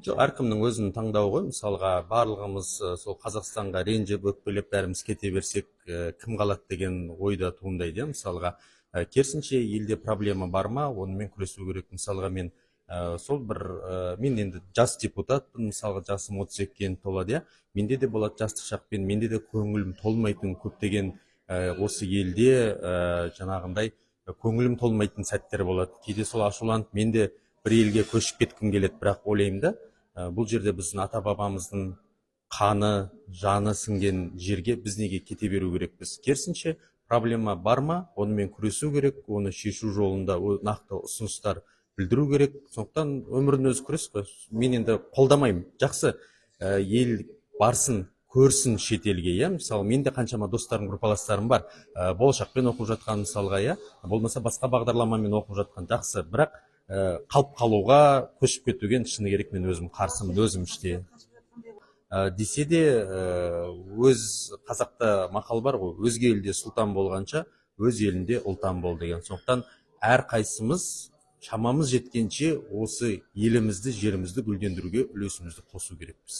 Жоқ, әркімнің өзінің таңдауы ғой. Мысалға, барлығымыз сол Қазақстанға ренжіп, өкпелеп бәріміз кете берсек, кім қалады деген ойда туындайды. Мысалға, керісінше елде проблема бар ма, онымен күресу керек. Мысалға, мен сол бір мен енді жас депутатпын, мысалға жасым 32-ке толады, иә. Менде де болады жастық шақпен, менде де көңілім толмайтын көптеген осы елде жаңағындай көңілім толмайтын сәттер болады. Кейде сол ашуланып мен де бір елге көшіп кеткім келеді, бірақ ойлаймын да, бұл жерде біздің ата бабамыздың қаны, жаны сіңген жерге біз неге кете беру керекпіз? Керісінше, проблема бар ма, онымен күресу керек, оны шешу жолында нақты ұсыныстар білдіру керек. Сондықтан өмірдің өзі күрес қой. Мен енді қолдамаймын. Жақсы, ел барсын, көрсін шетелге, иә. Мысалы, менде қаншама достарым, группаластарым бар, болашақпен оқып жатқан, мысалға, иә, болмаса басқа бағдарламамен оқып жатқан. Жақсы, бірақ қалып қалуға, көшіп кетуге шыны керек мен өзім қарсымын, өзім іште. Десе де, өз қазақта мақал бар ғой, өзге елде сұлтан болғанша, өз елінде ұлтан бол деген. Сондықтан әрқайсымыз шамамыз жеткенше осы елімізді, жерімізді гүлдендіруге үлесімізді қосу керекпіз.